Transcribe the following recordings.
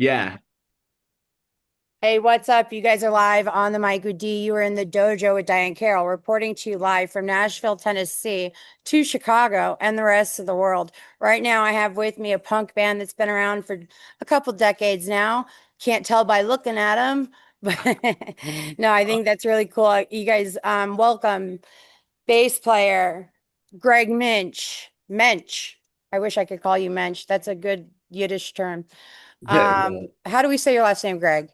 Yeah. Hey, what's up? You guys are live on the mic with D. You are in the dojo with Diane Carroll, reporting to you live from Nashville, Tennessee to Chicago and the rest of the world. Right now, I have with me a punk band that's been around for a couple decades now. Can't tell by looking at them, but no, I think that's really cool. You guys, welcome bass player Greg Minch. Mensch. I wish I could call you Mensch. That's a good Yiddish term. How do we say your last name, Greg?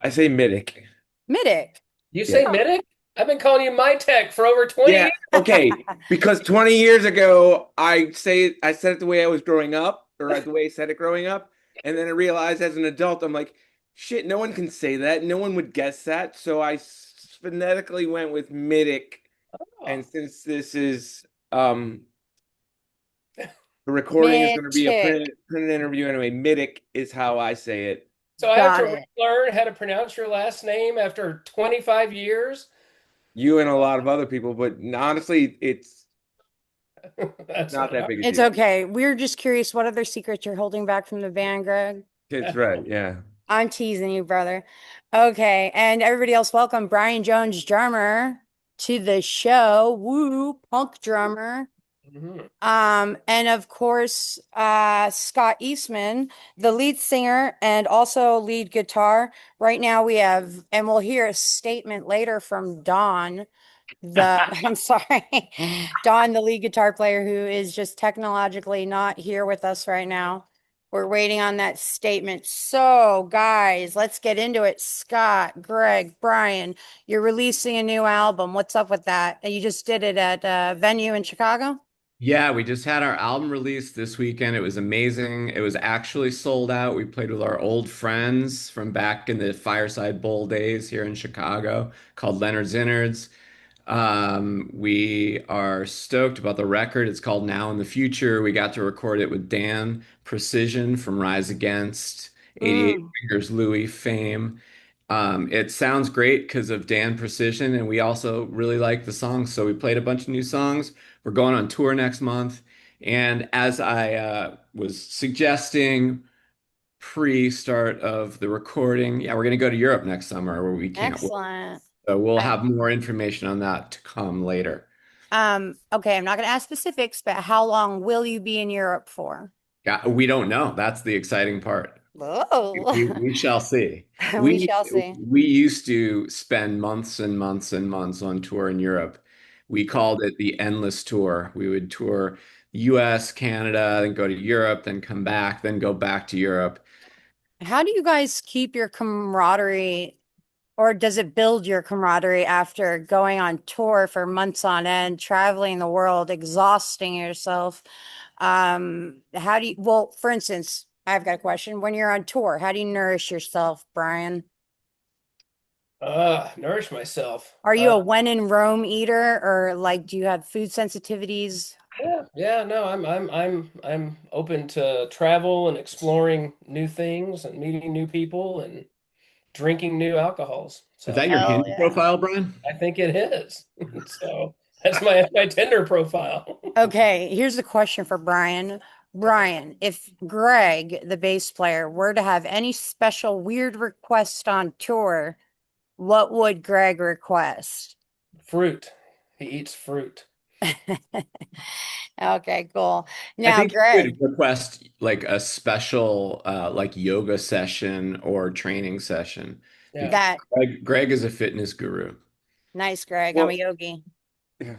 I say Midic. Middick. You Yeah. say Midic? I've been calling you My Tech for over 20 Yeah. years. Okay. Because 20 years ago, I said it the way I was growing up, or the way I said it growing up. And then I realized as an adult, I'm like, shit, no one can say that. No one would guess that. So I phonetically went with Midic. And Oh. since this is the recording is going to be a Midchick. printed interview anyway, Midic is how I say it. So I have Got to it. relearn how to pronounce your last name after 25 years? You and a lot of other people, but honestly, it's That's not not that hard. big a It's deal. okay. We're just curious what other secrets you're holding back from the band, Greg. It's right. Yeah. I'm teasing you, brother. Okay. And everybody else, welcome Brian Jones, drummer, to the show. Woo, punk drummer. Mhm. And of course, Scott Eastman, the lead singer and also lead guitar. Right now we have, and we'll hear a statement later from Don, I'm sorry, Don, the lead guitar player who is just technologically not here with us right now. We're waiting on that statement. So, guys, let's get into it. Scott, Greg, Brian, you're releasing a new album. What's up with that? You just did it at a venue in Chicago? Yeah, we just had our album release this weekend. It was amazing. It was actually sold out. We played with our old friends from back in the Fireside Bowl days here in Chicago called Leonard's Innards. We are stoked about the record. It's called Now in the Future. We got to record it with Dan Precision from Rise Against, 88 Mm. Fingers Louie fame. It sounds great because of Dan Precision, and we also really like the songs. So we played a bunch of new songs. We're going on tour next month. And as I was suggesting pre-start of the recording, yeah, we're going to go to Europe next summer where we can't wait. Excellent. So we'll I, have more information on that to come later. okay, I'm not going to ask specifics, but how long will you be in Europe for? Yeah, we don't know. That's the exciting part. Oh, We shall see. we We shall see. we used to spend months and months and months on tour in Europe. We called it the endless tour. We would tour US, Canada, then go to Europe, then come back, then go back to Europe. How do you guys keep your camaraderie, or does it build your camaraderie after going on tour for months on end, traveling the world, exhausting yourself? How do you, well, for instance, I've got a question. When you're on tour, how do you nourish yourself, Brian? Nourish myself. Are you a when in Rome eater, or like do you have food sensitivities? Yeah, no, I'm open to travel and exploring new things and meeting new people and drinking new alcohols. Is that So your Hell Hinge yeah. profile, Brian? I think it is. So that's my Tinder profile. Okay, here's the question for Brian. Brian, if Greg, the bass player, were to have any special weird request on tour, what would Greg request? Fruit. He eats fruit. Okay, cool. I Now, think you Greg, would request like a special like yoga session or training session because Yeah. that Greg is a fitness guru. nice, Greg. I'm a Well, yogi. yeah,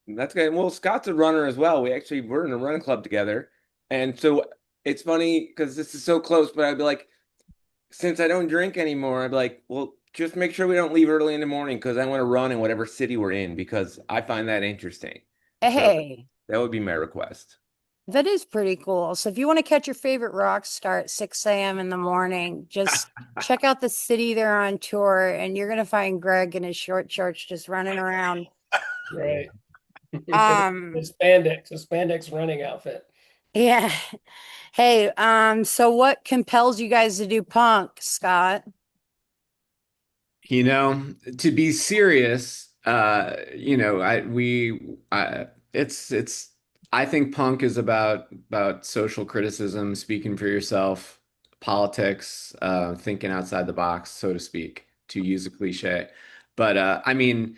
that's good. Well, Scott's a runner as well. We're in a running club together, and so it's funny because this is so close. But I'd be like, since I don't drink anymore, I'd be like, well, just make sure we don't leave early in the morning because I want to run in whatever city we're in because I find that interesting. So Hey, that would be my request. that is pretty cool. So if you want to catch your favorite rock star at 6 a.m. in the morning, just check out the city they're on tour, and you're gonna find Greg in his short shorts just running around. Right. Um, A spandex running outfit. yeah. Hey, so what compels you guys to do punk, Scott? You know, to be serious, I think punk is about social criticism, speaking for yourself, politics, thinking outside the box, so to speak, to use a cliche. But I mean,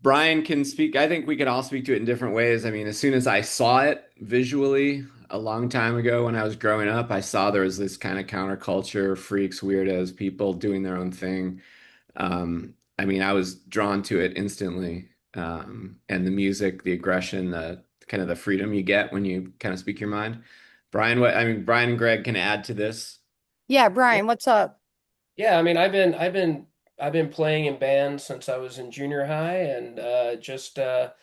Brian can speak. I think we can all speak to it in different ways. I mean, as soon as I saw it visually a long time ago when I was growing up, I saw there was this kind of counterculture, freaks, weirdos, people doing their own thing. I mean, I was drawn to it instantly. And the music, the aggression, the kind of the freedom you get when you kind of speak your mind. Brian, what I mean, Brian and Greg can add to this. Yeah, Yeah, Brian, what's up? yeah. I mean, I've been playing in bands since I was in junior high, and just the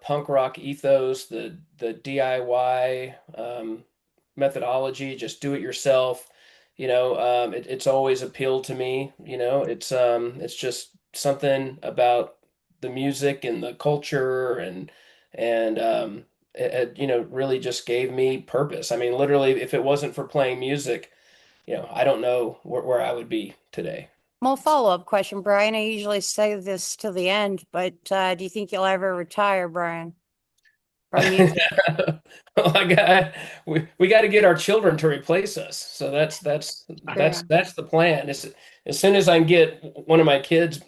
punk rock ethos, the DIY methodology, just do it yourself. It's always appealed to me. It's just something about the music and the culture and really just gave me purpose. I mean, literally, if it wasn't for playing music, I don't know where I would be today. Well, follow-up question, Brian. I usually say this to the end, but do you think you'll ever retire, Brian, from music? Well, we got to get our children to replace us. So True. that's the plan. As soon as I can get one of my kids,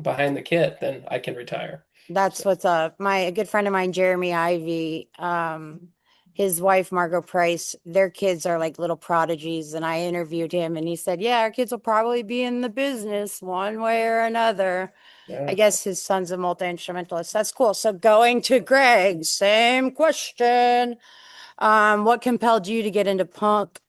behind the kit, then I can retire. That's So what's up. A good friend of mine, Jeremy Ivy, his wife, Margot Price, their kids are like little prodigies. And I interviewed him and he said, yeah, our kids will probably be in the business one way or another. I yeah. guess his son's a multi-instrumentalist. That's cool. So going to Greg, same question. What compelled you to get into punk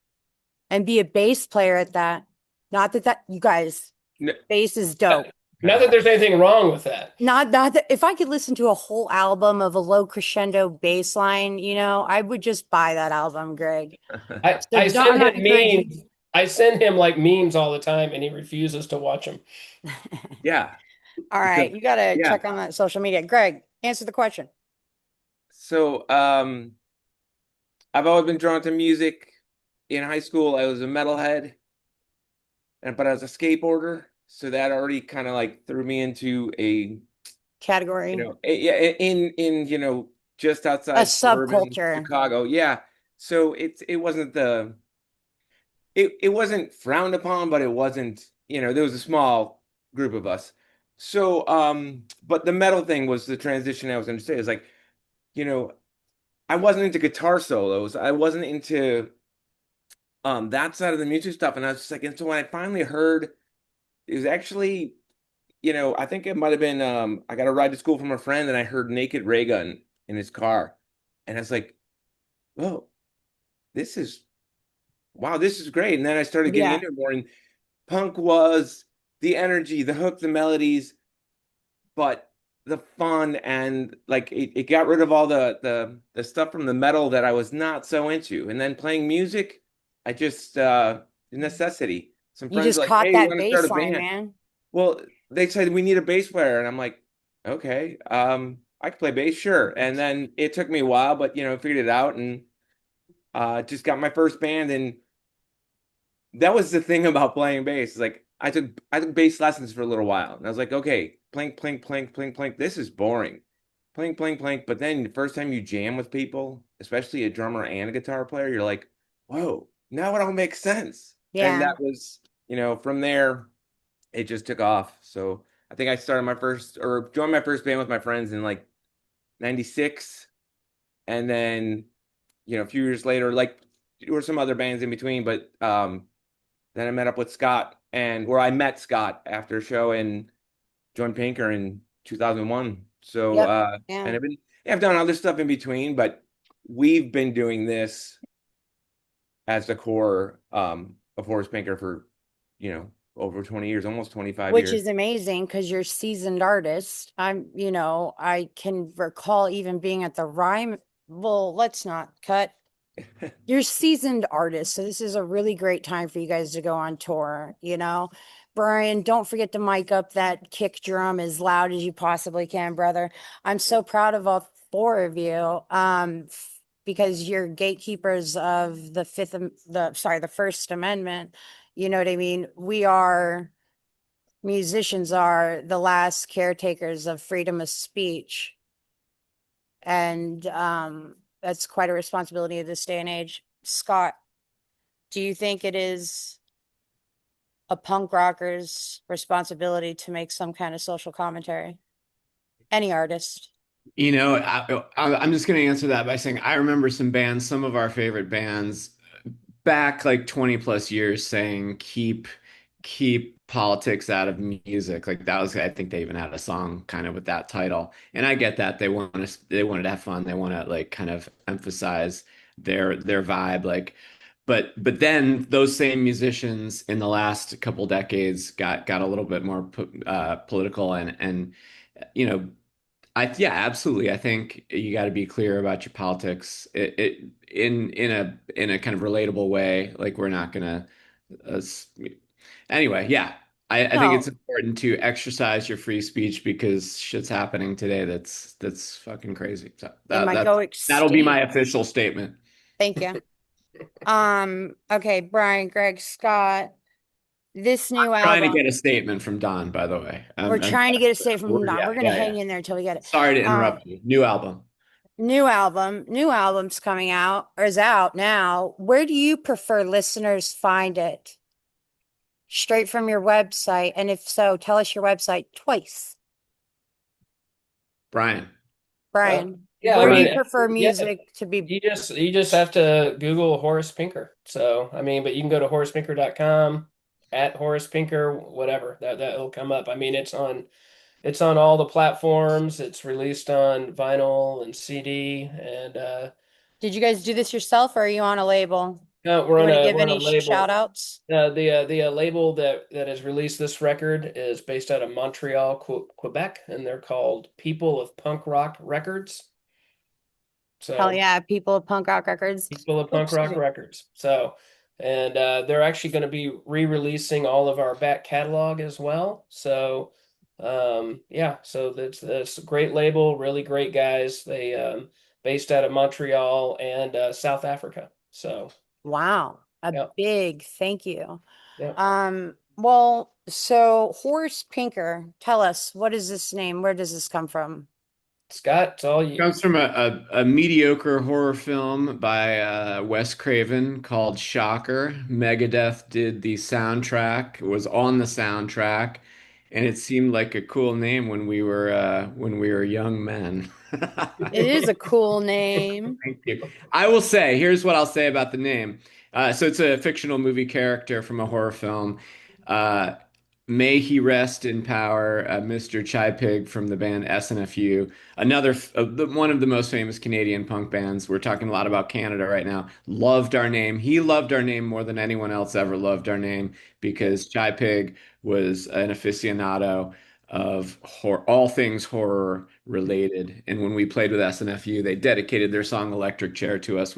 and be a bass player at that? Not that you guys, N- bass is dope. Not that there's anything wrong with that. Not that if I could listen to a whole album of a low crescendo bass line, I would just buy that album, Greg. I So I I'm send not him encouraging. memes. I send him like memes all the time, and he refuses to watch them. Yeah, All because right, you got to yeah. check on that social media. Greg, answer the question. So I've always been drawn to music. In high school, I was a metalhead, and but I was a skateboarder, so that already kind of like threw me into Category. yeah, in just A outside suburban subculture. Chicago. Yeah. So it wasn't frowned upon, but it wasn't, there was a small group of us. So but the metal thing was the transition I was going to say. It's like, you know, I wasn't into guitar solos. I wasn't into that side of the music stuff. And I was just like, and so when I finally heard it was actually, I think it might have been I got a ride to school from a friend and I heard Naked Raygun in his car. And I was like, oh, this is wow, this is great. And then I started getting Yeah. into it more. And punk was the energy, the hook, the melodies, but the fun and like it got rid of all the stuff from the metal that I was not so into. And then playing music, I just necessity. Some You friends just were like, caught hey, you that want to start a bass line, band? man. Well, they said we need a bass player, and I'm like, okay, I can play bass, sure. And then it took me a while, but figured it out and just got my first band. And that was the thing about playing bass. Like I took bass lessons for a little while, and I was like, okay, plink, plink, plink, plink, plink. This is boring. Plink, plink, plink. But then the first time you jam with people, especially a drummer and a guitar player, you're like, whoa, now it all makes sense. And Yeah. that was, from there it just took off. So I think I started my first or joined my first band with my friends in like 96. And then, a few years later, like there were some other bands in between, but then I met up with Scott and where I met Scott after a show and joined Pinker in 2001. So Yep. and Yeah. I've done other stuff in between, but we've been doing this as the core of Horace Pinker for, over 20 years, almost 25 Which years. is amazing because you're a seasoned artist. I can recall even being at the Rhyme. Well, let's not cut. You're seasoned artists, so this is a really great time for you guys to go on tour. Brian, don't forget to mic up that kick drum as loud as you possibly can, brother. I'm so proud of all four of you. Because you're gatekeepers of the First Amendment. You know what I mean? Musicians are the last caretakers of freedom of speech. And that's quite a responsibility of this day and age. Scott. Do you think it is a punk rocker's responsibility to make some kind of social commentary? Any artist. I'm just going to answer that by saying I remember some bands, some of our favorite bands back like 20 plus years saying keep politics out of music. Like that was I think they even had a song kind of with that title. And I get that they wanted to have fun. They want to like kind of emphasize their vibe but then those same musicians in the last couple decades got a little bit more political and you know yeah, absolutely. I think you got to be clear about your politics in a kind of relatable way. Like we're not gonna s- anyway. Yeah, I think it's No, important to exercise your free speech because shit's happening today. That's fucking crazy. So it might go that'll be my extinct. official statement. Thank you. Okay, Brian, Greg, Scott, this new Trying to album. get a statement from Don, by the way. We're trying to get a state from Don. Yeah, We're gonna yeah, yeah. hang in there till we get it. Sorry to Um, interrupt you. New album. new album's coming out or is out now. Where do you prefer listeners find it? Straight from your website, and if so, tell us your website twice. Brian. Brian, Yeah, I where do mean, you prefer yeah, music to be? you just have to Google Horace Pinker. So, I mean, but you can go to horacepinker.com, at Horace Pinker, whatever. That'll come up. I mean, it's on all the platforms. It's released on vinyl and CD, and Did you guys do this yourself or are you on a label? no, we're You on want to a give we're on a any shout label. outs? The label that has released this record is based out of Montreal, Quebec, and they're called People of Punk Rock Records. Hell So yeah, People of Punk Rock Records. People of Punk Oops, excuse Rock me. Records. So, and they're actually going to be re-releasing all of our back catalog as well. So, yeah, so that's a great label, really great guys. They based out of Montreal and South Africa. So, Wow, a yeah, big thank you. yeah. Well, so Horace Pinker, tell us, what is this name? Where does this come from? Scott, it's all you. Comes from a mediocre horror film by Wes Craven called Shocker. Megadeth did the soundtrack, was on the soundtrack, and it seemed like a cool name when we were young men. It is a cool name. Thank you. I will say, here's what I'll say about the name. So it's a fictional movie character from a horror film. Uh, May he rest in power, Mr. Chai Pig from the band SNFU, one of the most famous Canadian punk bands. We're talking a lot about Canada right now. Loved our name. He loved our name more than anyone else ever loved our name because Chai Pig was an aficionado of all things horror related. And when we played with SNFU, they dedicated their song Electric Chair to us,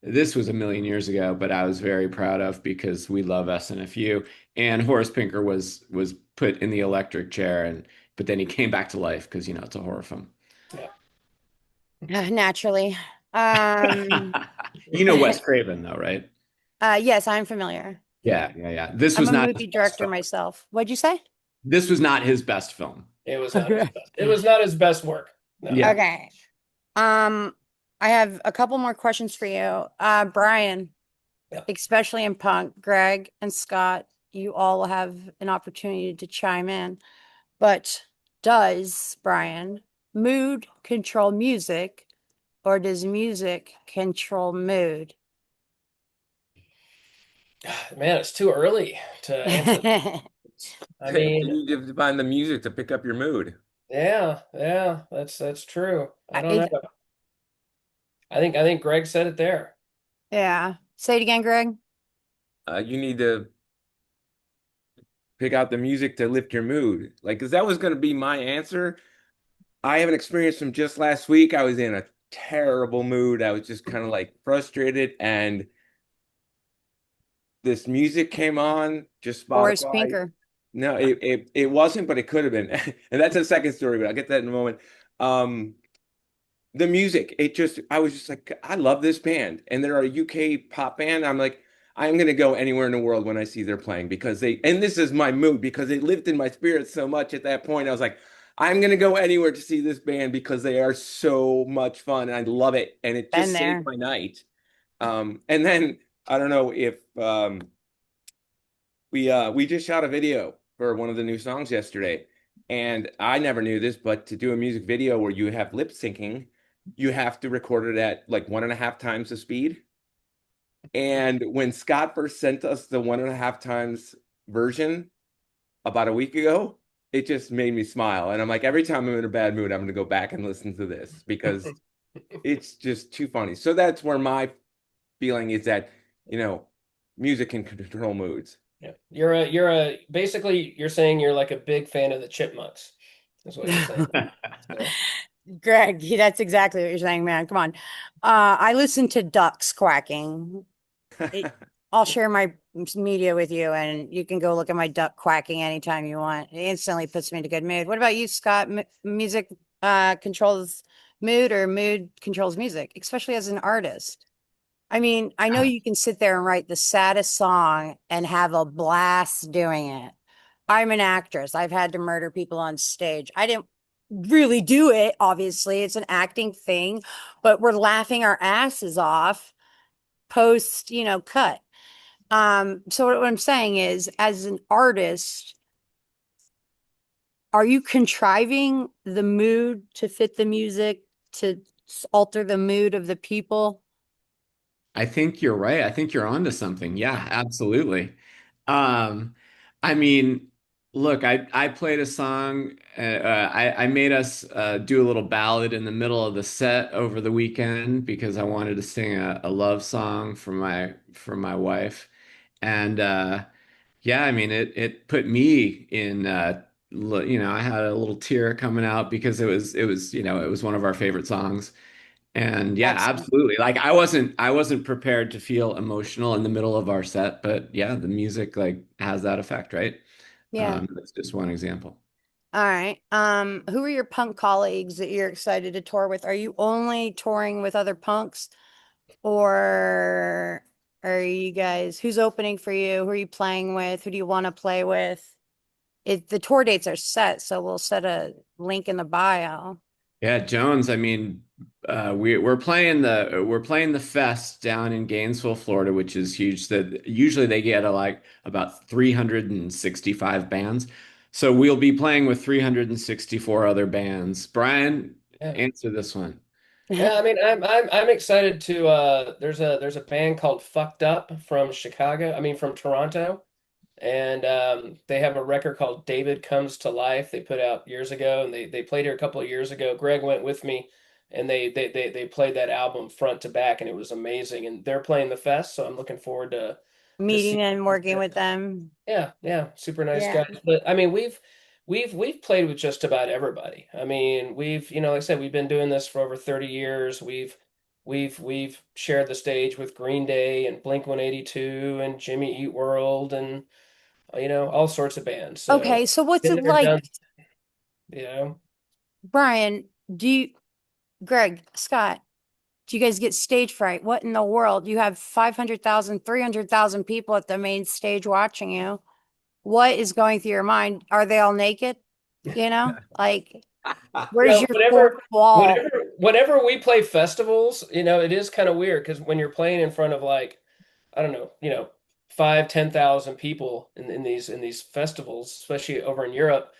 this was a million years ago, but I was very proud of because we love SNFU. And Horace Pinker was put in the electric chair but then he came back to life because it's a horror film. Yeah. Naturally. Um, You know Wes Craven though, right? yes, I'm familiar. Yeah, yeah, yeah. This I'm was a not his movie best director film. myself. What'd you say? This was not his best film. It was not his Okay. best. It was not his best work. No. Yeah. Okay. Um, I have a couple more questions for you. Brian, Yeah. especially in punk, Greg and Scott, you all have an opportunity to chime in. But does, Brian, mood control music or does music control mood? Man, it's too early to answer. I You mean, need to find the music to pick up your mood. yeah, that's true. I don't I, know. I think Greg said it there. yeah. Say it again, Greg. You need to pick out the music to lift your mood. Like, because that was going to be my answer. I have an experience from just last week. I was in a terrible mood. I was just kind of like frustrated, and this music came on, just Horace Spotify. Pinker. No, it wasn't, but it could have been. And that's a second story, but I'll get that in a moment. Um, the music, I was just like, I love this band. And they're a UK pop band. I'm like, I'm gonna go anywhere in the world when I see they're playing because and this is my mood because they lived in my spirit so much at that point. I was like, I'm gonna go anywhere to see this band because they are so much fun and I love it. And it Been just saved there. my night. And then I don't know if we just shot a video for one of the new songs yesterday, and I never knew this, but to do a music video where you have lip syncing, you have to record it at like 1.5 times the speed. And when Scott first sent us the 1.5 times version about a week ago, it just made me smile. And I'm like, every time I'm in a bad mood, I'm going to go back and listen to this because it's just too funny. So that's where my feeling is that, you know, music can control moods. Yeah. Basically you're saying you're like a big fan of the Chipmunks. That's what you're saying. So, Greg, that's exactly what you're saying, man. Come on. I listen to ducks quacking. It, I'll share my media with you, and you can go look at my duck quacking anytime you want. It instantly puts me in a good mood. What about you, Scott? Music controls mood, or mood controls music, especially as an artist? I mean, I know you can sit there and write the saddest song and have a blast doing it. I'm an actress. I've had to murder people on stage. I didn't really do it, obviously. It's an acting thing, but we're laughing our asses off post, cut. So what I'm saying is, as an artist, are you contriving the mood to fit the music to alter the mood of the people? I think you're right. I think you're onto something. Yeah, absolutely. Um, I mean, look, I played a song. I made us do a little ballad in the middle of the set over the weekend because I wanted to sing a love song for my wife, and yeah, I mean it put me in. I had a little tear coming out because it was one of our favorite songs. And yeah, Excellent. absolutely. Like I wasn't prepared to feel emotional in the middle of our set, but yeah, the music like has that effect, right? Yeah. That's just one example. All right. Who are your punk colleagues that you're excited to tour with? Are you only touring with other punks, or are you guys, who's opening for you? Who are you playing with? Who do you want to play with? The tour dates are set, so we'll set a link in the bio. Yeah, Jones, I mean, we're playing the fest down in Gainesville, Florida, which is huge. That usually they get like about 365 bands. So we'll be playing with 364 other bands. Brian, yeah. answer this one. Yeah, I mean, I'm excited to there's a band called Fucked Up from Chicago. I mean, from Toronto, and they have a record called David Comes to Life. They put out years ago, and they played here a couple of years ago. Greg went with me, and they played that album front to back, and it was amazing. And they're playing the fest, so I'm looking forward to Meeting see. and working with them. Yeah, yeah, super nice Yeah. guys. But I mean, we've played with just about everybody. I mean, like I said, we've been doing this for over 30 years. We've shared the stage with Green Day and Blink-182 and Jimmy Eat World and all sorts of bands. So Okay, so what's been it there, like, done, you know. Brian? Greg, Scott, do you guys get stage fright? What in the world? You have 500,000, 300,000 people at the main stage watching you. What is going through your mind? Are they all naked? Like, where's Well, your fourth wall? whenever we play festivals, it is kind of weird because when you're playing in front of like, I don't know, 5, 10,000 people in these festivals, especially over in Europe,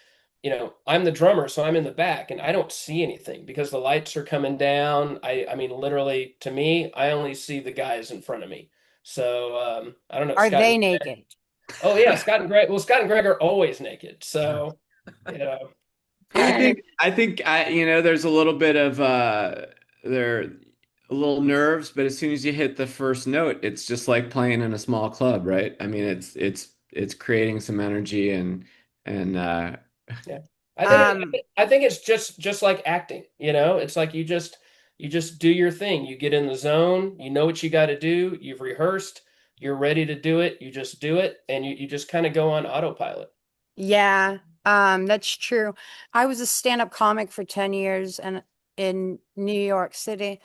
I'm the drummer, so I'm in the back and I don't see anything because the lights are coming down. I mean, literally to me, I only see the guys in front of me. So I don't know, Are Scott. they naked? Oh yeah, Scott and Greg. Well, Scott and Greg are always naked. So, you know, I it, think I think there's a little bit of there a little nerves, but as soon as you hit the first note, it's just like playing in a small club, right? I mean, it's creating some energy and yeah. Um, I think it's just like acting, It's like you just do your thing. You get in the zone, you know what you got to do, you've rehearsed, you're ready to do it, you just do it, and you just kind of go on autopilot. yeah, that's true. I was a stand-up comic for 10 years and in New York City.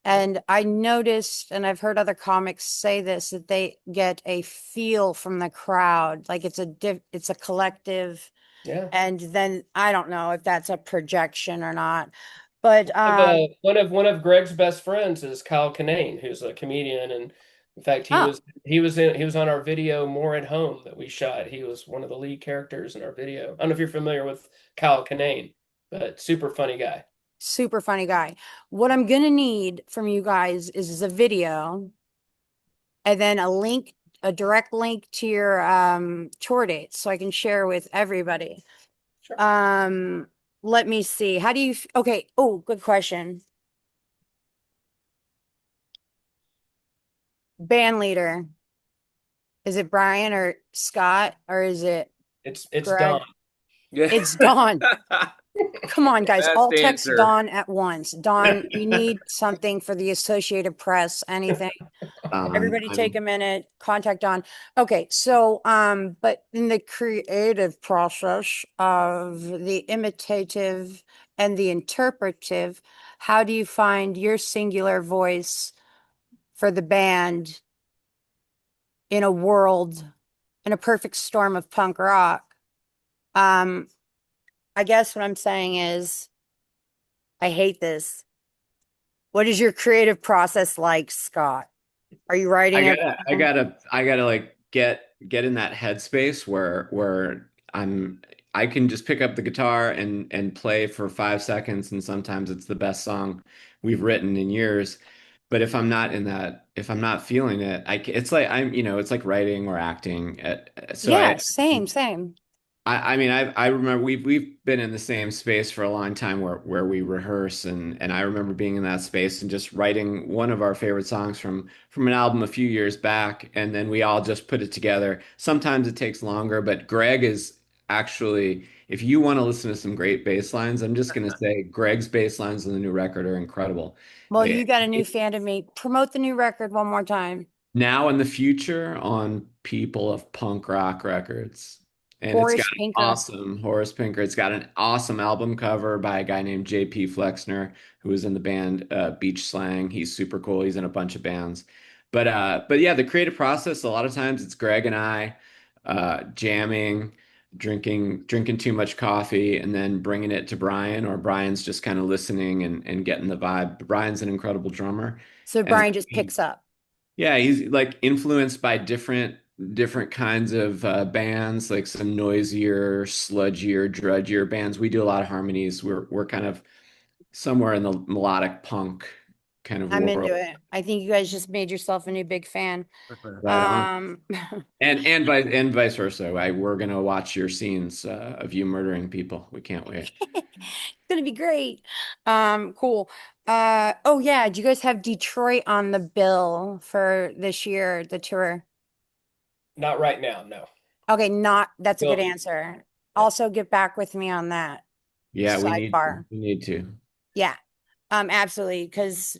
And I noticed, and I've heard other comics say this, that they get a feel from the crowd, like it's a collective. Yeah. And then I don't know if that's a projection or not, but One of Greg's best friends is Kyle Kinane, who's a comedian, and In fact, Oh, he was on our video More at Home that we shot. He was one of the lead characters in our video. I don't know if you're familiar with Kyle Kinane, but super funny guy. super funny guy. What I'm gonna need from you guys is a video and then a direct link to your tour dates so I can share with everybody. Sure. Um, let me see. How do you okay, oh, good question. Band leader. Is it Brian or Scott or is it It's Don. Greg? Yeah. It's Dawn. Come on, guys. Best All text answer. Dawn at once. Dawn, we need something for the Associated Press, anything. Everybody take I'm a minute, contact Dawn. Okay, so but in the creative process of the imitative and the interpretive, how do you find your singular voice for the band in a world, in a perfect storm of punk rock? Um, I guess what I'm saying is I hate this. What is your creative process like, Scott? Are you I writing gotta, everything I down? gotta, I gotta like get in that headspace where I can just pick up the guitar and play for 5 seconds, and sometimes it's the best song we've written in years. But if I'm not feeling it, it's like it's like writing or acting. So Yeah, same, same. I mean, I remember we've been in the same space for a long time where we rehearse and I remember being in that space and just writing one of our favorite songs from an album a few years back, and then we all just put it together. Sometimes it takes longer, but Greg is actually, if you want to listen to some great bass lines, I'm just gonna say Greg's bass lines on the new record are incredible. Well, you got a new fan to me. Promote the new record one more time. Now in the future on People of Punk Rock Records. And it's got Horace an Pinker. awesome Horace Pinker. It's got an awesome album cover by a guy named JP Flexner, who was in the band Beach Slang. He's super cool. He's in a bunch of bands. But yeah, the creative process, a lot of times it's Greg and I jamming, drinking too much coffee, and then bringing it to Brian, or Brian's just kind of listening and getting the vibe. Brian's an incredible drummer. So And Brian just picks up. yeah, he's like influenced by different kinds of bands, like some noisier, sludgier, drudgier bands. We do a lot of harmonies. We're kind of somewhere in the melodic punk kind of I'm into world. it. I think you guys just made yourself a new big fan. Right on. Um, And vice versa. We're gonna watch your scenes of you murdering people. We can't wait. it's gonna be great. Cool. Oh yeah, do you guys have Detroit on the bill for this year, the tour? Not right now, no. Okay, not that's a good Well, answer. yeah. Also get back with me on that. Yeah, Sidebar. we need to. Yeah. Absolutely, because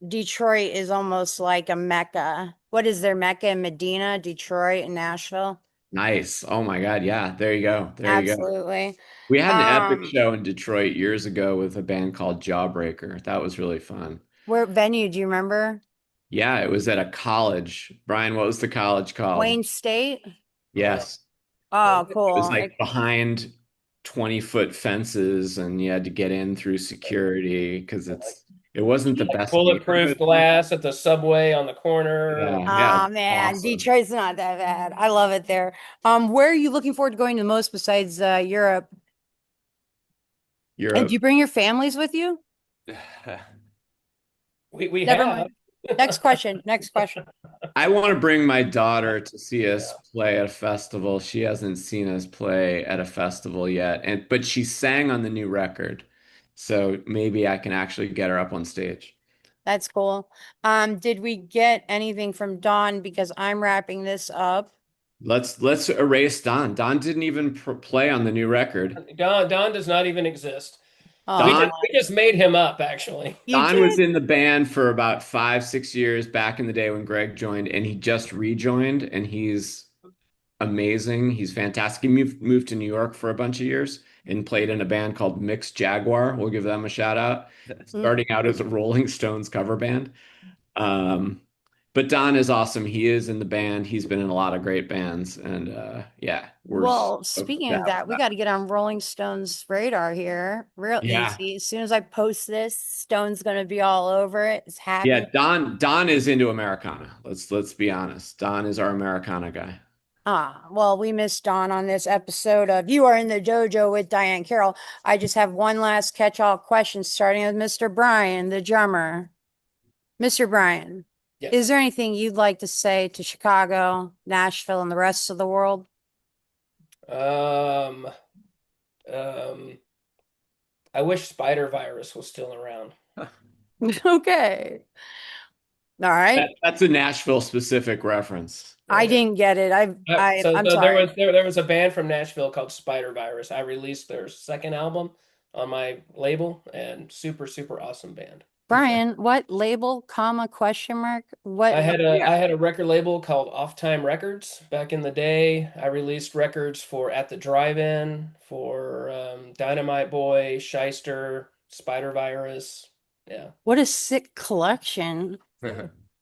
Detroit is almost like a mecca. What is their mecca in Medina, Detroit, and Nashville? Nice. Oh my God. Yeah, there you go. There you go. Absolutely. We had an epic Um, show in Detroit years ago with a band called Jawbreaker. That was really fun. where venue, do you remember? Yeah, it was at a college. Brian, what was the college called? Wayne State? Uh, Yes. Oh, It was cool. like behind 20-foot fences and you had to get in through security because it wasn't the like best bulletproof neighborhood. glass at the subway on the corner. Yeah, yeah, Oh man, awesome. Detroit's not that bad. I love it there. Where are you looking forward to going the most besides Europe? And do you Europe. bring your families with you? We Never have. mind. Next question. Next question. I want to bring my daughter to see us play at a festival. She hasn't seen us play at a festival yet, and but she sang on the new record. So maybe I can actually get her up on stage. That's cool. Did we get anything from Dawn? Because I'm wrapping this up. Let's erase Don. Don didn't even play on the new record. Don does not even exist. Oh We Don just man, we just made him up, actually. you Don was did. in the band for about 5, 6 years back in the day when Greg joined, and he just rejoined, and he's amazing. He's fantastic. He moved to New York for a bunch of years and played in a band called Mixed Jaguar. We'll give them a shout out. Mm, Starting out as a Rolling Stones cover band. Um, But Don is awesome. He is in the band. He's been in a lot of great bands, and yeah, we're Well, stoked speaking to of have that, him we back. got to get on Rolling Stone's radar here. Real Yeah, easy. As soon as I post this, Stone's going to be all over it. It's yeah. happening. Don is into Americana. Let's be honest. Don is our Americana guy. Ah, well, we missed Dawn on this episode of You Are in the Dojo with Diane Carroll. I just have one last catch-all question, starting with Mr. Brian, the drummer. Mr. Brian, is Yes. there anything you'd like to say to Chicago, Nashville, and the rest of the world? Um, um, I wish Spider Virus was still around. Okay. All right. That's a Nashville specific reference. I Yeah. didn't get it. So, I'm so there was sorry. there was a band from Nashville called Spider Virus. I released their second album on my label, and super super awesome band. Brian, what label, comma, question mark? What? I had a record label called Off Time Records back in the day. I released records for At the Drive-In, for Dynamite Boy, Shyster, Spider Virus. Yeah, What a sick collection.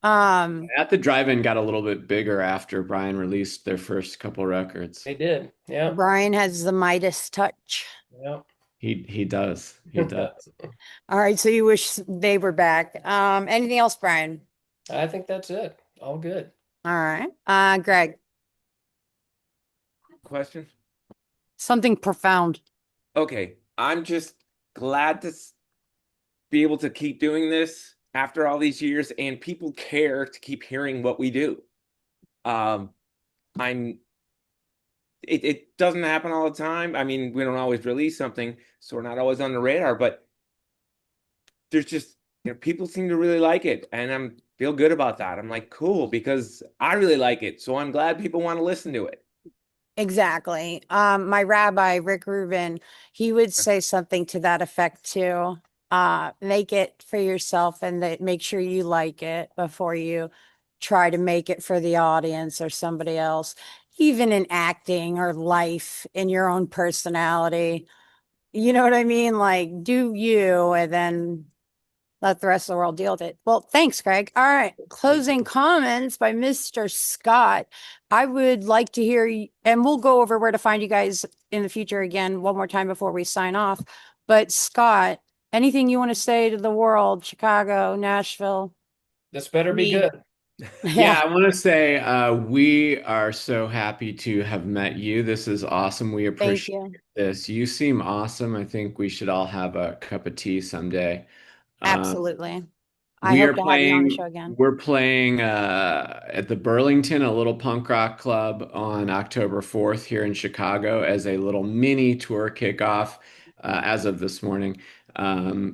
Um, At the Drive-In got a little bit bigger after Brian released their first couple records. they did. Yeah, Brian has the Midas touch. yeah. He does. He does. All right, so you wish they were back. Anything else, Brian? I think that's it. All good. All right. Greg, Question? something profound. Okay, I'm just glad to be able to keep doing this after all these years, and people care to keep hearing what we do. Um, I'm it doesn't happen all the time. I mean, we don't always release something, so we're not always on the radar, but there's just, people seem to really like it, and I'm feel good about that. I'm like, cool, because I really like it, so I'm glad people want to listen to it. Exactly. My rabbi, Rick Rubin, he would say something to that effect too. Make it for yourself and that make sure you like it before you try to make it for the audience or somebody else. Even in acting or life, in your own personality. You know what I mean? Like, do you and then let the rest of the world deal with it. Well, thanks, Greg. All right. Thank Closing you. comments by Mr. Scott. I would like to hear, and we'll go over where to find you guys in the future again one more time before we sign off. But Scott, anything you want to say to the world, Chicago, Nashville? This better be Me. good. Yeah, Yeah. I want to say we are so happy to have met you. This is awesome. We Thank appreciate you. this. You seem awesome. I think we should all have a cup of tea someday. Um, Absolutely. I we hope are to have you on the playing, show again. we're playing at the Burlington, a little punk rock club on October 4th here in Chicago as a little mini tour kickoff as of this morning.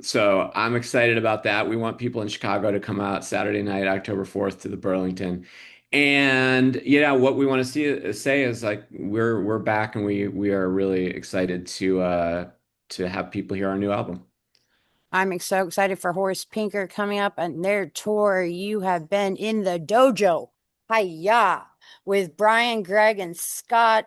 So I'm excited about that. We want people in Chicago to come out Saturday night, October 4th to the Burlington. And yeah, what we want to say is like we're back and we are really excited to have people hear our new album. I'm so excited for Horace Pinker coming up and their tour. You have been in the dojo. Hiya. With Brian, Greg, and Scott.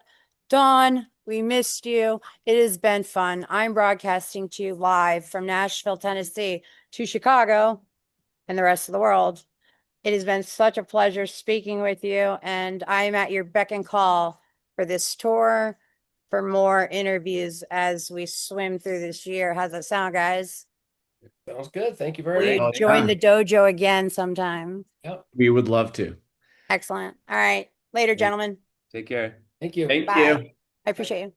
Dawn, we missed you. It has been fun. I'm broadcasting to you live from Nashville, Tennessee to Chicago and the rest of the world. It has been such a pleasure speaking with you, and I am at your beck and call for this tour, for more interviews as we swim through this year. How's that sound, guys? Sounds good. Thank you Will very you Oh, much. join yeah. the dojo again sometime? Yep. We would love to. Excellent. All right. Later, gentlemen. Take care. Thank you. Thank Bye. you. I appreciate you.